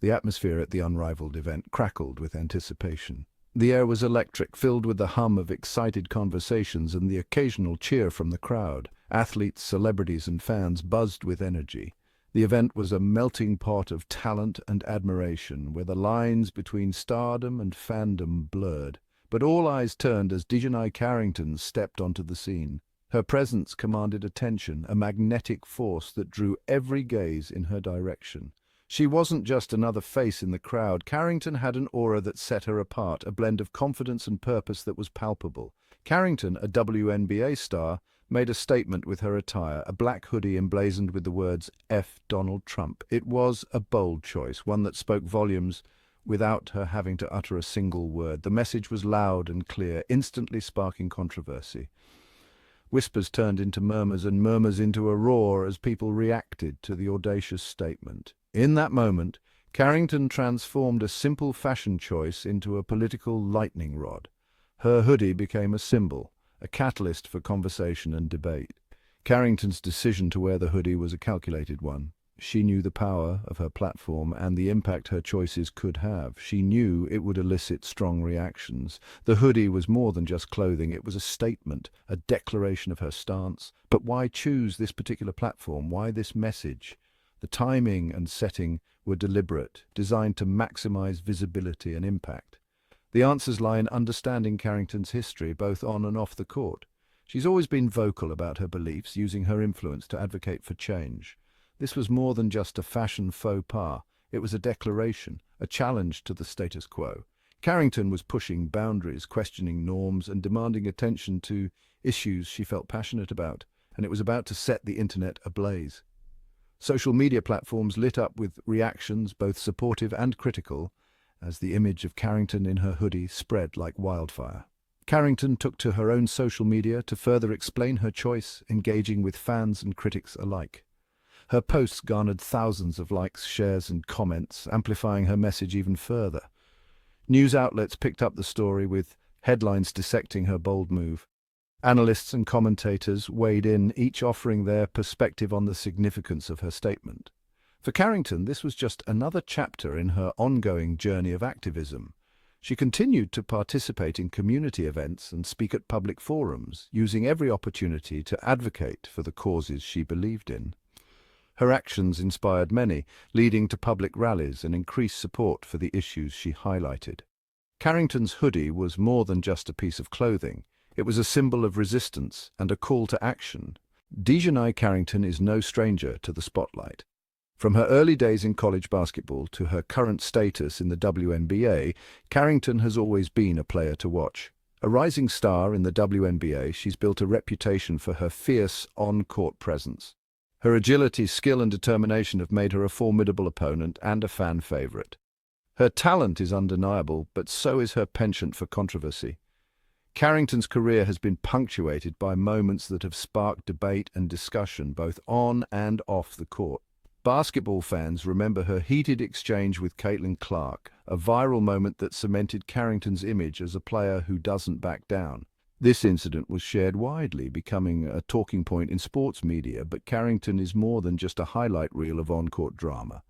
The atmosphere at the Unrivaled event crackled with anticipation. The air was electric, filled with the hum of excited conversations and the occasional cheer from the crowd. Athletes, celebrities, and fans buzzed with energy. The event was a melting pot of talent and admiration, where the lines between stardom and fandom blurred. But all eyes turned as Dijonai Carrington stepped onto the scene. Her presence commanded attention, a magnetic force that drew every gaze in her direction. She wasn't just another face in the crowd. Carrington had an aura that set her apart, a blend of confidence and purpose that was palpable. Carrington, a WNBA star, made a statement with her attire, a black hoodie emblazoned with the words F. Donald Trump. It was a bold choice, one that spoke volumes without her having to utter a single word. The message was loud and clear, instantly sparking controversy. Whispers turned into murmurs and murmurs into a roar as people reacted to the audacious statement. In that moment, Carrington transformed a simple fashion choice into a political lightning rod. Her hoodie became a symbol, a catalyst for conversation and debate. Carrington's decision to wear the hoodie was a calculated one. She knew the power of her platform and the impact her choices could have. She knew it would elicit strong reactions. The hoodie was more than just clothing. It was a statement, a declaration of her stance. But why choose this particular platform? Why this message? The timing and setting were deliberate, designed to maximize visibility and impact. The answers lie in understanding Carrington's history, both on and off the court. She's always been vocal about her beliefs, using her influence to advocate for change. This was more than just a fashion faux pas. It was a declaration, a challenge to the status quo. Carrington was pushing boundaries, questioning norms, and demanding attention to issues she felt passionate about, and it was about to set the internet ablaze. Social media platforms lit up with reactions, both supportive and critical, as the image of Carrington in her hoodie spread like wildfire. Carrington took to her own social media to further explain her choice, engaging with fans and critics alike. Her posts garnered thousands of likes, shares, and comments, amplifying her message even further. News outlets picked up the story with headlines dissecting her bold move. Analysts and commentators weighed in, each offering their perspective on the significance of her statement. For Carrington, this was just another chapter in her ongoing journey of activism. She continued to participate in community events and speak at public forums, using every opportunity to advocate for the causes she believed in. Her actions inspired many, leading to public rallies and increased support for the issues she highlighted. Carrington's hoodie was more than just a piece of clothing. It was a symbol of resistance and a call to action. Dijonai Carrington is no stranger to the spotlight. From her early days in college basketball to her current status in the WNBA, Carrington has always been a player to watch. A rising star in the WNBA, she's built a reputation for her fierce on-court presence. Her agility, skill, and determination have made her a formidable opponent and a fan favorite. Her talent is undeniable, but so is her penchant for controversy. Carrington's career has been punctuated by moments that have sparked debate and discussion both on and off the court. Basketball fans remember her heated exchange with Caitlin Clark, a viral moment that cemented Carrington's image as a player who doesn't back down. This incident was shared widely, becoming a talking point in sports media, but Carrington is more than just a highlight reel of on-court drama.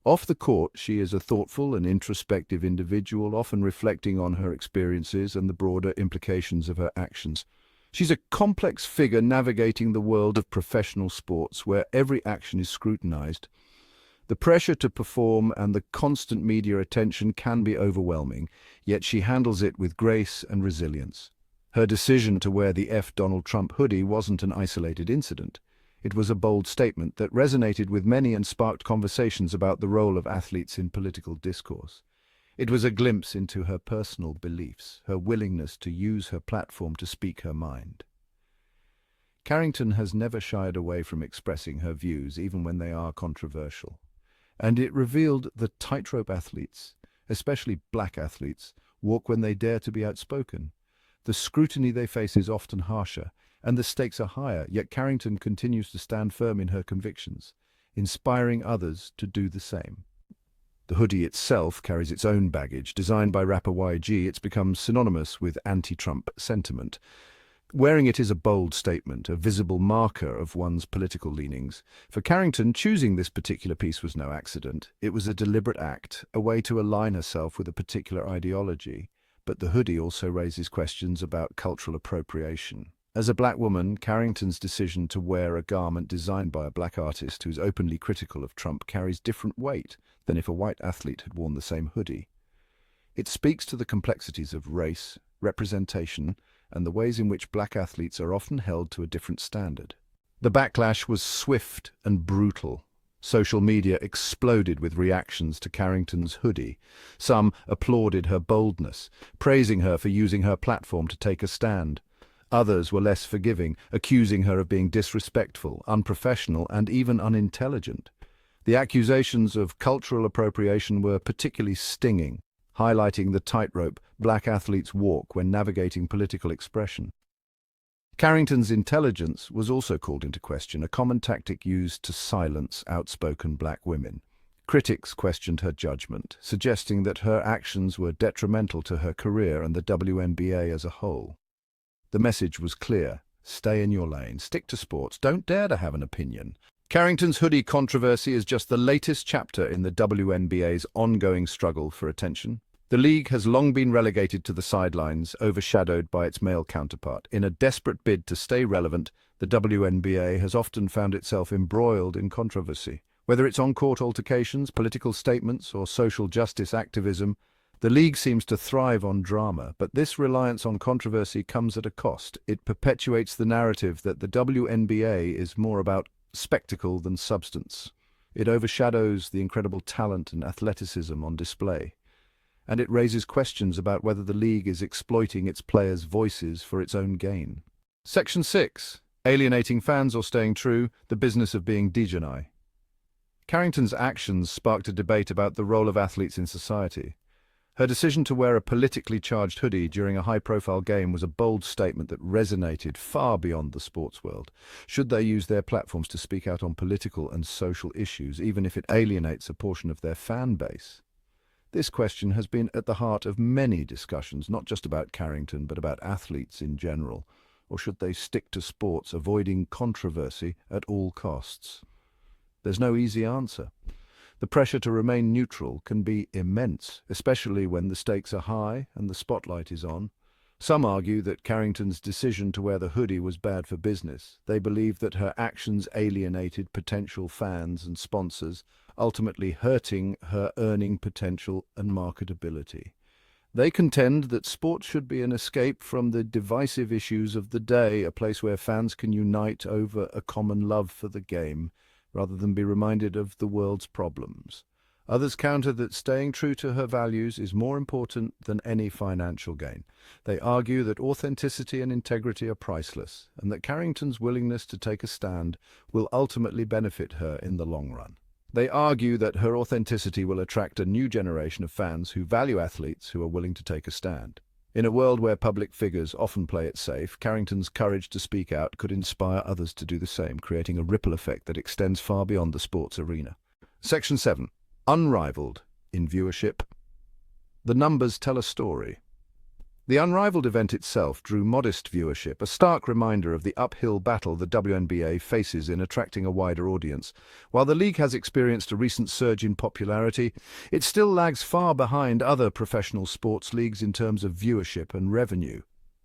Off the court, she is a thoughtful and introspective individual, often reflecting on her experiences and the broader implications of her actions. She's a complex figure navigating the world of professional sports, where every action is scrutinized. The pressure to perform and the constant media attention can be overwhelming, yet she handles it with grace and resilience. Her decision to wear the F. Donald Trump hoodie wasn't an isolated incident. It was a bold statement that resonated with many and sparked conversations about the role of athletes in political discourse. It was a glimpse into her personal beliefs, her willingness to use her platform to speak her mind. Carrington has never shied away from expressing her views, even when they are controversial. And it revealed that tightrope athletes, especially black athletes, walk when they dare to be outspoken. The scrutiny they face is often harsher, and the stakes are higher, yet Carrington continues to stand firm in her convictions, inspiring others to do the same. The hoodie itself carries its own baggage. Designed by rapper YG, it's become synonymous with anti-Trump sentiment. Wearing it is a bold statement, a visible marker of one's political leanings. For Carrington, choosing this particular piece was no accident. It was a deliberate act, a way to align herself with a particular ideology. But the hoodie also raises questions about cultural appropriation. As a black woman, Carrington's decision to wear a garment designed by a black artist who's openly critical of Trump carries different weight than if a white athlete had worn the same hoodie. It speaks to the complexities of race, representation, and the ways in which black athletes are often held to a different standard. The backlash was swift and brutal. Social media exploded with reactions to Carrington's hoodie. Some applauded her boldness, praising her for using her platform to take a stand. Others were less forgiving, accusing her of being disrespectful, unprofessional, and even unintelligent. The accusations of cultural appropriation were particularly stinging, highlighting the tightrope black athletes walk when navigating political expression. Carrington's intelligence was also called into question, a common tactic used to silence outspoken black women. Critics questioned her judgment, suggesting that her actions were detrimental to her career and the WNBA as a whole. The message was clear: stay in your lane, stick to sports, don't dare to have an opinion. Carrington's hoodie controversy is just the latest chapter in the WNBA's ongoing struggle for attention. The league has long been relegated to the sidelines, overshadowed by its male counterpart. In a desperate bid to stay relevant, the WNBA has often found itself embroiled in controversy. Whether it's on-court altercations, political statements, or social justice activism, the league seems to thrive on drama, but this reliance on controversy comes at a cost. It perpetuates the narrative that the WNBA is more about spectacle than substance. It overshadows the incredible talent and athleticism on display. And it raises questions about whether the league is exploiting its players' voices for its own gain. Section 6. Alienating fans or staying true, the business of being Dijonai. Carrington's actions sparked a debate about the role of athletes in society. Her decision to wear a politically charged hoodie during a high-profile game was a bold statement that resonated far beyond the sports world. Should they use their platforms to speak out on political and social issues, even if it alienates a portion of their fan base? This question has been at the heart of many discussions, not just about Carrington, but about athletes in general. Or should they stick to sports, avoiding controversy at all costs? There's no easy answer. The pressure to remain neutral can be immense, especially when the stakes are high and the spotlight is on. Some argue that Carrington's decision to wear the hoodie was bad for business. They believe that her actions alienated potential fans and sponsors, ultimately hurting her earning potential and marketability. They contend that sports should be an escape from the divisive issues of the day, a place where fans can unite over a common love for the game, rather than be reminded of the world's problems. Others counter that staying true to her values is more important than any financial gain. They argue that authenticity and integrity are priceless, and that Carrington's willingness to take a stand will ultimately benefit her in the long run. They argue that her authenticity will attract a new generation of fans who value athletes who are willing to take a stand. In a world where public figures often play it safe, Carrington's courage to speak out could inspire others to do the same, creating a ripple effect that extends far beyond the sports arena. Section 7. Unrivaled in viewership. The numbers tell a story. The Unrivaled event itself drew modest viewership, a stark reminder of the uphill battle the WNBA faces in attracting a wider audience. While the league has experienced a recent surge in popularity, it still lags far behind other professional sports leagues in terms of viewership and revenue.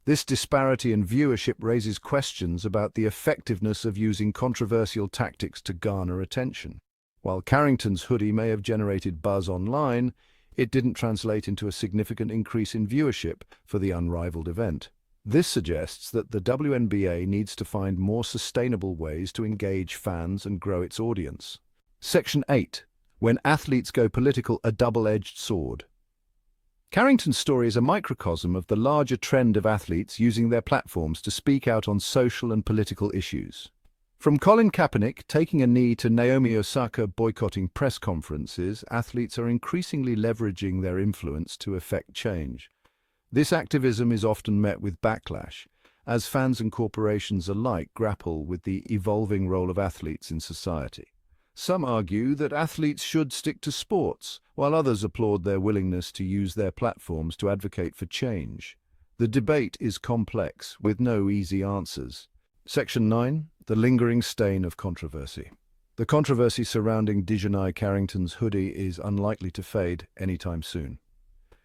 This disparity in viewership raises questions about the effectiveness of using controversial tactics to garner attention. While Carrington's hoodie may have generated buzz online, it didn't translate into a significant increase in viewership for the Unrivaled event. This suggests that the WNBA needs to find more sustainable ways to engage fans and grow its audience. Section 8. When athletes go political, a double-edged sword. Carrington's story is a microcosm of the larger trend of athletes using their platforms to speak out on social and political issues. From Colin Kaepernick taking a knee to Naomi Osaka boycotting press conferences, athletes are increasingly leveraging their influence to effect change. This activism is often met with backlash, as fans and corporations alike grapple with the evolving role of athletes in society. Some argue that athletes should stick to sports, while others applaud their willingness to use their platforms to advocate for change. The The debate is complex, with no easy answers. Section 9. The lingering stain of controversy. The controversy surrounding Dijonai Carrington's hoodie is unlikely to fade anytime soon.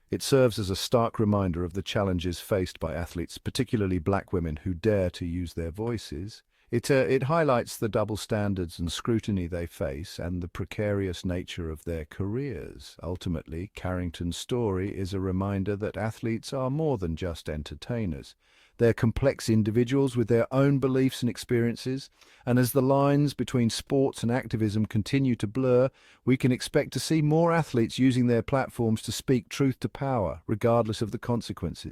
It serves as a stark reminder of the challenges faced by athletes, particularly black women who dare to use their voices. It highlights the double standards and scrutiny they face and the precarious nature of their careers. Ultimately, Carrington's story is a reminder that athletes are more than just entertainers. They're complex individuals with their own beliefs and experiences, and as the lines between sports and activism continue to blur, we can expect to see more athletes using their platforms to speak truth to power, regardless of the consequences.